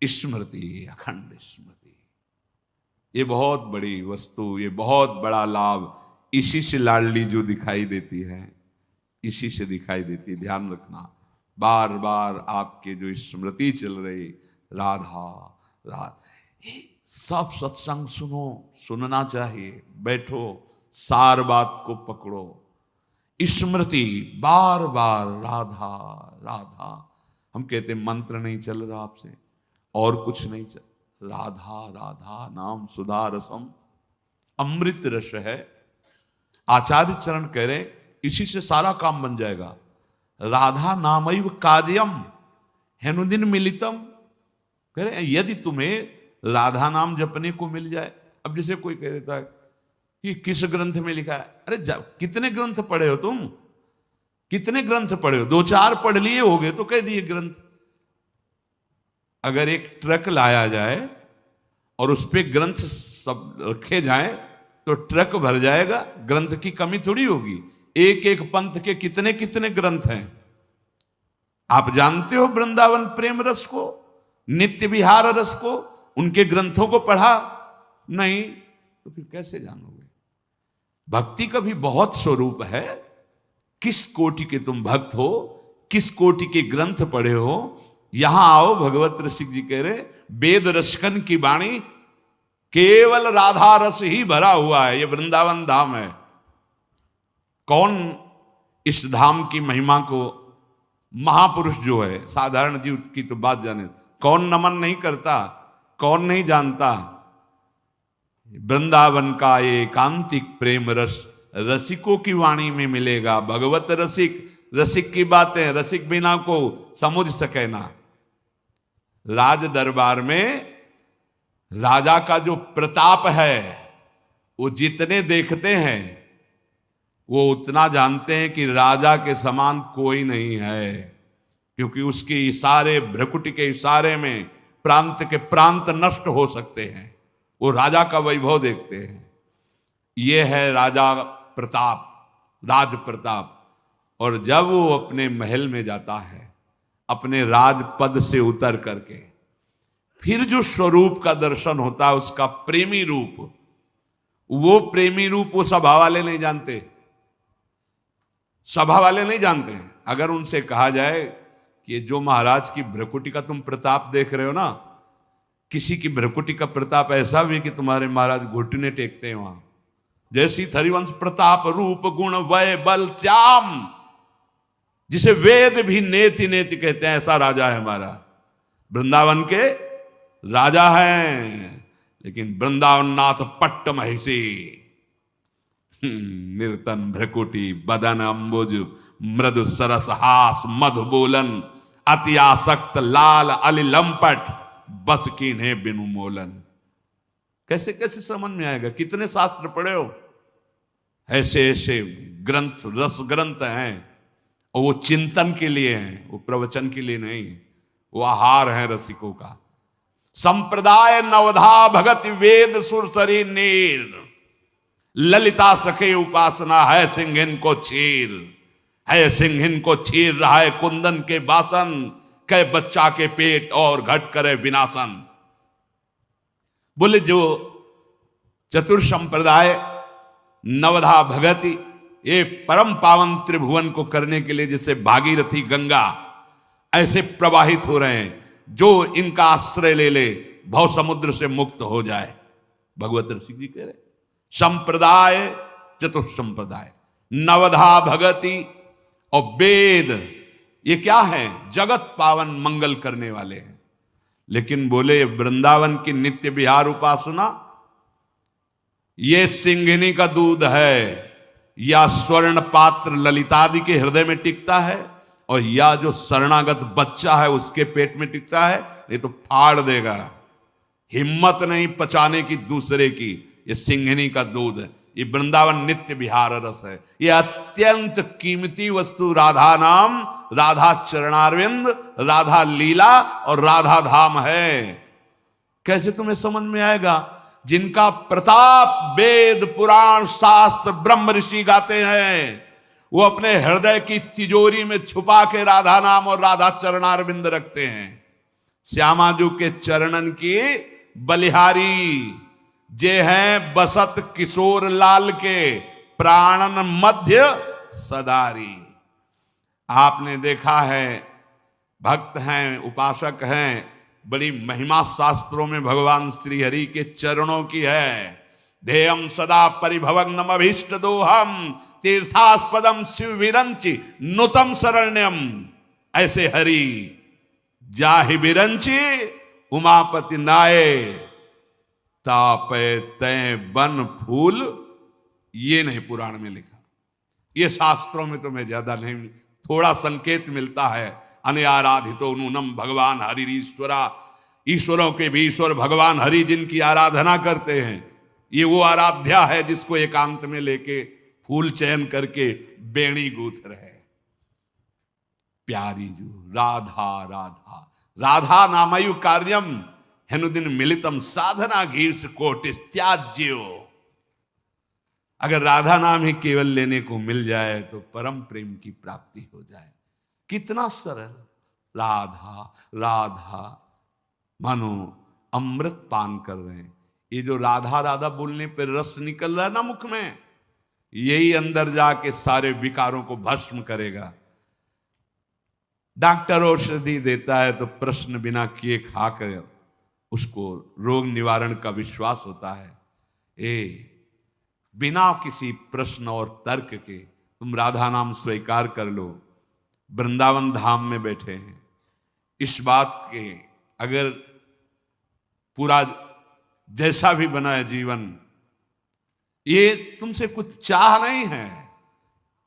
स्मृति, अखंड स्मृति। ये बहुत बड़ी वस्तु, ये बहुत बड़ा लाभ, इसी से लाडली जो दिखाई देती है, इसी से दिखाई देती है। ध्यान रखना, बार बार आपके जो स्मृति चल रही, राधा राधा, सब सत्संग सुनो, सुनना चाहिए, बैठो, सार बात को पकड़ो, स्मृति बार बार राधा राधा। हम कहते मंत्र नहीं चल रहा आपसे, और कुछ नहीं चल, राधा राधा नाम सुधा रसम, अमृत रस है। आचार्य चरण कह रहे इसी से सारा काम बन जाएगा। राधा नामैव कार्यम हेनुदिन मिलितम, कह रहे यदि तुम्हें राधा नाम जपने को मिल जाए। अब जैसे कोई कह देता है कि किस ग्रंथ में लिखा है, अरे कितने ग्रंथ पढ़े हो तुम, कितने ग्रंथ पढ़े हो, 2-4 पढ़ लिए होगे तो कह दिए ग्रंथ। अगर एक ट्रक लाया जाए और उस पे ग्रंथ सब रखे जाएं तो ट्रक भर जाएगा, ग्रंथ की कमी थोड़ी होगी। एक एक पंथ के कितने कितने ग्रंथ हैं। आप जानते हो वृंदावन प्रेम रस को, नित्य विहार रस को, उनके ग्रंथों को पढ़ा नहीं तो फिर कैसे जानोगे। भक्ति का भी बहुत स्वरूप है। किस कोटि के तुम भक्त हो, किस कोटि के ग्रंथ पढ़े हो। यहां आओ, भगवत रसिक जी कह रहे वेद रसकन की वाणी, केवल राधा रस ही भरा हुआ है। ये वृंदावन धाम है। कौन इस धाम की महिमा को, महापुरुष जो है, साधारण जीव की तो बात जाने, कौन नमन नहीं करता, कौन नहीं जानता। वृंदावन का एकांतिक प्रेम रस रसिकों की वाणी में मिलेगा। भगवत रसिक, रसिक की बातें रसिक बिना को समझ सके ना। राज दरबार में राजा का जो प्रताप है, वो जितने देखते हैं वो उतना जानते हैं कि राजा के समान कोई नहीं है, क्योंकि उसके इशारे, भ्रकुटी के इशारे में प्रांत के प्रांत नष्ट हो सकते हैं। वो राजा का वैभव देखते हैं। ये है राजा प्रताप, राज प्रताप। और जब वो अपने महल में जाता है, अपने राजपद से उतर करके, फिर जो स्वरूप का दर्शन होता है, उसका प्रेमी रूप, वो प्रेमी रूप वो सभा वाले नहीं जानते, सभा वाले नहीं जानते हैं। अगर उनसे कहा जाए कि जो महाराज की भ्रकुटी का तुम प्रताप देख रहे हो ना, किसी की भ्रकुटी का प्रताप ऐसा भी कि तुम्हारे महाराज घुटने टेकते हैं वहां, जैसी हरिवंश प्रताप रूप गुण वय बल श्याम, जिसे वेद भी नेति नेति कहते हैं, ऐसा राजा है हमारा। वृंदावन के राजा हैं, लेकिन वृंदावन नाथ पट्ट महिषी, निर्तन भ्रकुटी बदन अंबुज मृदु सरस हास मधु बोलन, अति आसक्त लाल अली लंपट बस कीन्हे बिनु मोलन। कैसे कैसे समझ में आएगा। कितने शास्त्र पढ़े हो, ऐसे ऐसे ग्रंथ, रस ग्रंथ हैं, और वो चिंतन के लिए हैं, वो प्रवचन के लिए नहीं। वो आहार है रसिकों का। संप्रदाय नवधा भगत वेद सुरसरी नीर, ललिता सखे उपासना है सिंहिन को चीर, है सिंहिन को चीर रहा है कुंदन के बासन, कै बच्चा के पेट और घट करे विनाशन। बोले जो चतुर संप्रदाय नवधा भगति, ये परम पावन त्रिभुवन को करने के लिए जैसे भागीरथी गंगा ऐसे प्रवाहित हो रहे हैं, जो इनका आश्रय ले ले भव समुद्र से मुक्त हो जाए। भगवत ऋषि जी कह रहे संप्रदाय, चतुर संप्रदाय, नवधा भगति और वेद, ये क्या है, जगत पावन मंगल करने वाले हैं। लेकिन बोले वृंदावन की नित्य विहार उपासना, ये सिंहिनी का दूध है, या स्वर्ण पात्र ललितादि के हृदय में टिकता है, और या जो शरणागत बच्चा है उसके पेट में टिकता है, ये तो फाड़ देगा। हिम्मत नहीं पचाने की दूसरे की। ये सिंहिनी का दूध है, ये वृंदावन नित्य विहार रस है। ये अत्यंत कीमती वस्तु राधा नाम, राधा चरणारविंद, राधा लीला और राधा धाम है। कैसे तुम्हें समझ में आएगा। जिनका प्रताप वेद पुराण शास्त्र ब्रह्म ऋषि गाते हैं, वो अपने हृदय की तिजोरी में छुपा के राधा नाम और राधा चरणारविंद रखते हैं। श्यामाजू के चरणन की बलिहारी, जे हैं बसत किशोर लाल के प्राणन मध्य सदारी। आपने देखा है, भक्त हैं, उपासक हैं, बड़ी महिमा शास्त्रों में भगवान श्री हरि के चरणों की है। ध्येयम सदा परिभवग्नम अभीष्ट दोहम तीर्थास्पदम शिव विरंचि नुतम शरण्यम। ऐसे हरि जाहि विरंचि उमापति नाये, तापे तय बन फूल। ये नहीं पुराण में लिखा, ये शास्त्रों में तो मैं ज्यादा नहीं, थोड़ा संकेत मिलता है। अनयाराधितो नूनम भगवान हरिरीश्वरा, ईश्वरों के भी ईश्वर भगवान हरि जिनकी आराधना करते हैं, ये वो आराध्या है जिसको एकांत में लेके फूल चयन करके बेणी गूंथ रहे। प्यारी जू राधा राधा राधा नामयु कार्यम हेनुदिन मिलितम साधना घीर्ष कोटि त्याज्यो। अगर राधा नाम ही केवल लेने को मिल जाए तो परम प्रेम की प्राप्ति हो जाए। कितना सरल, राधा राधा, मानो अमृत पान कर रहे हैं। ये जो राधा राधा बोलने पर रस निकल रहा है ना मुख में, यही अंदर जाके सारे विकारों को भस्म करेगा। डॉक्टर औषधि देता है तो प्रश्न बिना किए खाकर उसको रोग निवारण का विश्वास होता है। बिना किसी प्रश्न और तर्क के तुम राधा नाम स्वीकार कर लो। वृंदावन धाम में बैठे हैं, इस बात के अगर पूरा जैसा भी बना है जीवन, ये तुमसे कुछ चाह नहीं है,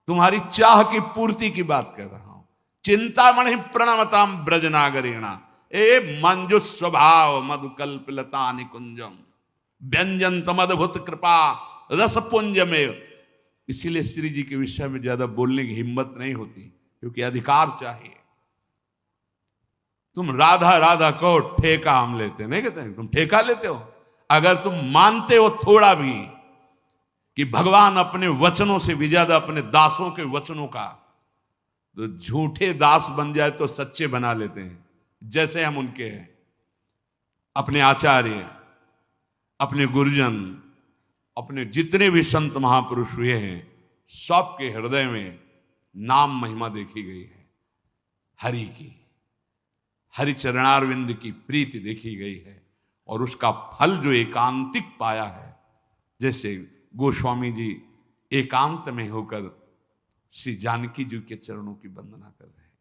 तुम्हारी चाह की पूर्ति की बात कर रहा हूं। चिंतामणि प्रणमताम ब्रजनागरीणा, ए मंजु स्वभाव मधुकल्पलता निकुंजम व्यंजन मदभुत कृपा रसपुंज में। इसीलिए श्री जी के विषय में ज्यादा बोलने की हिम्मत नहीं होती, क्योंकि अधिकार चाहिए। तुम राधा राधा कहो, ठेका हम लेते नहीं कहते हैं, तुम ठेका लेते हो। अगर तुम मानते हो थोड़ा भी कि भगवान अपने वचनों से भी ज्यादा अपने दासों के वचनों का, तो झूठे दास बन जाए तो सच्चे बना लेते हैं। जैसे हम उनके हैं, अपने आचार्य, अपने गुरुजन, अपने जितने भी संत महापुरुष हुए हैं, सबके हृदय में नाम महिमा देखी गई है। हरि की, हरि चरणारविंद की प्रीति देखी गई है, और उसका फल जो एकांतिक पाया है। जैसे गोस्वामी जी एकांत में होकर श्री जानकी जी के चरणों की वंदना कर रहे हैं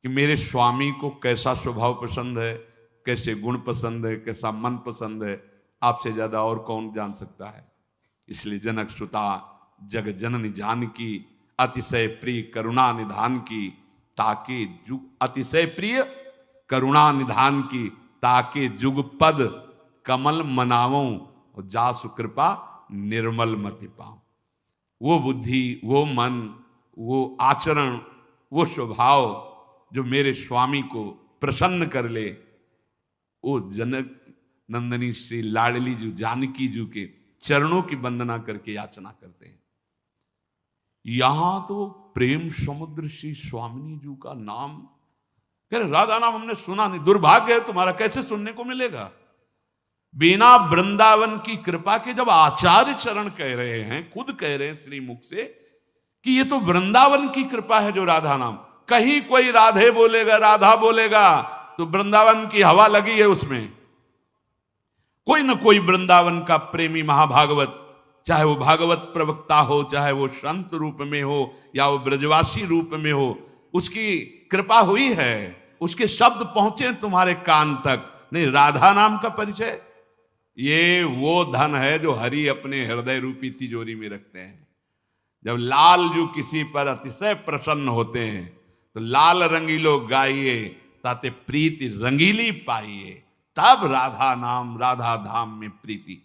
कि मेरे स्वामी को कैसा स्वभाव पसंद है, कैसे गुण पसंद है, कैसा मन पसंद है, आपसे ज्यादा और कौन जान सकता है। इसलिए जनक सुता जग जननी जानकी, अतिशय प्रिय करुणा निधान की, ताकि जुग अतिशय प्रिय करुणा निधान की, ताकि जुग पद कमल मनावों, और जासु कृपा निर्मल मति पाऊं। वो बुद्धि, वो मन, वो आचरण, वो स्वभाव जो मेरे स्वामी को प्रसन्न कर ले, वो जनक नंदनी श्री लाडली जी जानकी जी के चरणों की वंदना करके याचना करते हैं। यहां तो प्रेम समुद्र श्री स्वामिनी जी का नाम, कह रहे राधा नाम हमने सुना नहीं, दुर्भाग्य है तुम्हारा, कैसे सुनने को मिलेगा। बिना वृंदावन की कृपा के जब आचार्य चरण कह रहे हैं, खुद कह रहे हैं श्री मुख से कि ये तो वृंदावन की कृपा है जो राधा नाम। कहीं कोई राधे बोलेगा, राधा बोलेगा तो वृंदावन की हवा लगी है उसमें। कोई ना कोई वृंदावन का प्रेमी महाभागवत, चाहे वो भागवत प्रवक्ता हो, चाहे वो संत रूप में हो, या वो ब्रजवासी रूप में हो, उसकी कृपा हुई है, उसके शब्द पहुंचे तुम्हारे कान तक। नहीं, राधा नाम का परिचय, ये वो धन है जो हरि अपने हृदय रूपी तिजोरी में रखते हैं। जब लाल जो किसी पर अतिशय प्रसन्न होते हैं तो लाल रंगीलो गाइए, ताते प्रीति रंगीली पाइए, तब राधा नाम राधा धाम में प्रीति।